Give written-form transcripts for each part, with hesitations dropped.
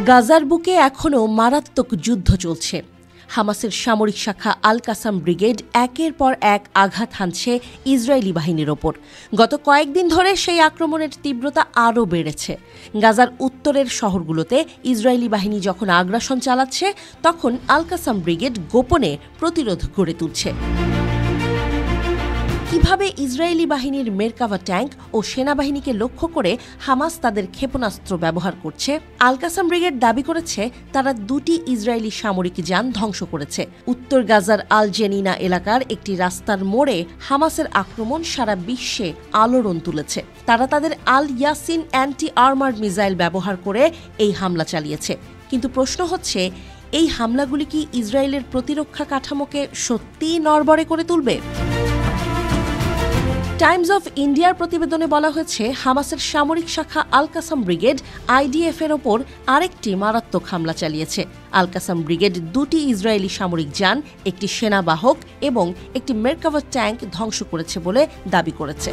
গাজার বুকে এখনও মারাত্মক যুদ্ধ চলছে। হামাসের সামরিক শাখা আল কাসাম ব্রিগেড একের পর এক আঘাত হানছে ইসরায়েলি বাহিনীর ওপর। গত কয়েকদিন ধরে সেই আক্রমণের তীব্রতা আরও বেড়েছে। গাজার উত্তরের শহরগুলোতে ইসরায়েলি বাহিনী যখন আগ্রাসন চালাচ্ছে, তখন আল কাসাম ব্রিগেড গোপনে প্রতিরোধ গড়ে তুলছে। কিভাবে ইসরায়েলি বাহিনীর মেরকাভা ট্যাঙ্ক ও সেনাবাহিনীকে লক্ষ্য করে হামাস তাদের ক্ষেপণাস্ত্র ব্যবহার করছে? আল কাসাম ব্রিগেড দাবি করেছে তারা 2টি ইসরায়েলি সামরিক যান ধ্বংস করেছে। উত্তর গাজার আল জেনিনা এলাকার একটি রাস্তার মোড়ে হামাসের আক্রমণ সারা বিশ্বে আলোড়ন তুলেছে। তারা তাদের আল ইয়াসিন অ্যান্টি আর্মার্ড মিসাইল ব্যবহার করে এই হামলা চালিয়েছে। কিন্তু প্রশ্ন হচ্ছে, এই হামলাগুলি কি ইসরায়েলের প্রতিরক্ষা কাঠামোকে সত্যিই নড়বড়ে করে তুলবে? টাইমস অফ ইন্ডিয়ার প্রতিবেদনে বলা হয়েছে, হামাসের সামরিক শাখা আল কাসাম ব্রিগেড আইডিএফ এর ওপর আরেকটি মারাত্মক হামলা চালিয়েছে। আল কাসাম ব্রিগেড 2টি ইসরায়েলি সামরিক যান, একটি সেনাবাহক এবং একটি মেরকাভা ট্যাঙ্ক ধ্বংস করেছে বলে দাবি করেছে।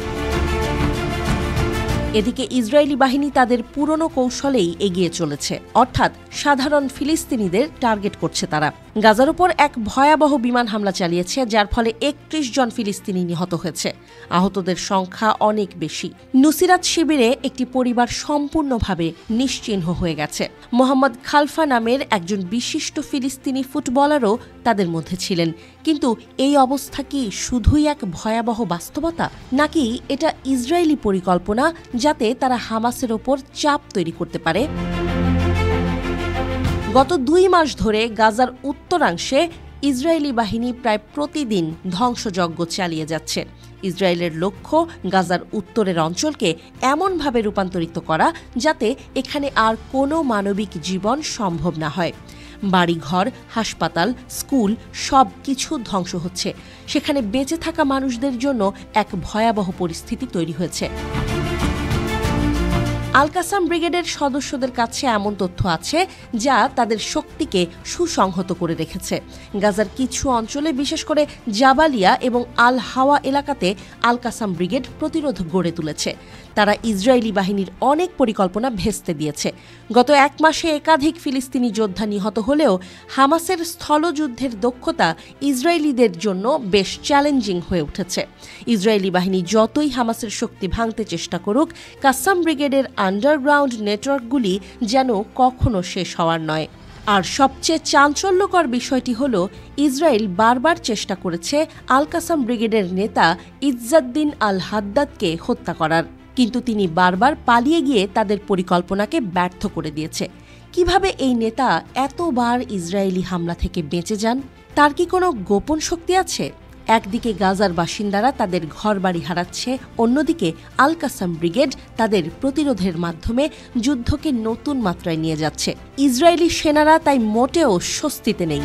এদিকে ইসরায়েলি বাহিনী তাদের পুরনো কৌশলেই এগিয়ে চলেছে, অর্থাৎ সাধারণ ফিলিস্তিনিদের টার্গেট করছে তারা। গাজার উপর এক ভয়াবহ বিমান হামলা চালিয়েছে, যার ফলে 31 জন ফিলিস্তিনি নিহত হয়েছে। আহতদের সংখ্যা অনেক বেশি। নুসিরাত শিবিরে একটি পরিবার সম্পূর্ণভাবে নিশ্চিহ্ন হয়ে গেছে। মোহাম্মদ খালফা নামের একজন বিশিষ্ট ফিলিস্তিনি ফুটবলারও তাদের মধ্যে ছিলেন। কিন্তু এই অবস্থা কি শুধুই এক ভয়াবহ বাস্তবতা, নাকি এটা ইসরায়েলি পরিকল্পনা যাতে তারা হামাসের ওপর চাপ তৈরি করতে পারে? গত 2 মাস ধরে গাজার উত্তরাংশে ইসরায়েলি বাহিনী প্রায় প্রতিদিন ধ্বংসযজ্ঞ চালিয়ে যাচ্ছে। ইসরায়েলের লক্ষ্য গাজার উত্তরের অঞ্চলকে এমনভাবে রূপান্তরিত করা যাতে এখানে আর কোনো মানবিক জীবন সম্ভব না হয়। বাড়িঘর, হাসপাতাল, স্কুল সব কিছু ধ্বংস হচ্ছে। সেখানে বেঁচে থাকা মানুষদের জন্য এক ভয়াবহ পরিস্থিতি তৈরি হয়েছে। আল কাসাম ব্রিগেডের সদস্যদের কাছে এমন তথ্য আছে যা তাদের শক্তিকে সুসংহত করে রেখেছে। গাজার কিছু অঞ্চলে, বিশেষ করে জাবালিয়া এবং আল হাওয়া এলাকাতে আল কাসাম ব্রিগেড প্রতিরোধ গড়ে তুলেছে। তারা ইসরায়েলি বাহিনীর অনেক পরিকল্পনা ভেস্তে দিয়েছে। গত 1 মাসে একাধিক ফিলিস্তিনি যোদ্ধা নিহত হলেও হামাসের স্থলযুদ্ধের দক্ষতা ইসরায়েলিদের জন্য বেশ চ্যালেঞ্জিং হয়ে উঠেছে। ইসরায়েলি বাহিনী যতই হামাসের শক্তি ভাঙতে চেষ্টা করুক, কাসাম ব্রিগেডের আন্ডারগ্রাউন্ড নেটওয়ার্কগুলি যেন কখনো শেষ হওয়ার নয়। আর সবচেয়ে চাঞ্চল্যকর বিষয়টি হল, ইসরায়েল বারবার চেষ্টা করেছে আল কাসাম ব্রিগেডের নেতা ইজ্জাদ্দিন আল হাদ্দাদকে হত্যা করার, কিন্তু তিনি বারবার পালিয়ে গিয়ে তাদের পরিকল্পনাকে ব্যর্থ করে দিয়েছে। কিভাবে এই নেতা এতবার ইসরায়েলি হামলা থেকে বেঁচে যান? তার কি কোনো গোপন শক্তি আছে? একদিকে গাজার বাসিন্দারা তাদের ঘরবাড়ি হারাচ্ছে, অন্যদিকে আল কাসাম ব্রিগেড তাদের প্রতিরোধের মাধ্যমে যুদ্ধকে নতুন মাত্রায় নিয়ে যাচ্ছে। ইসরায়েলি সেনারা তাই মোটেও স্বস্তিতে নেই।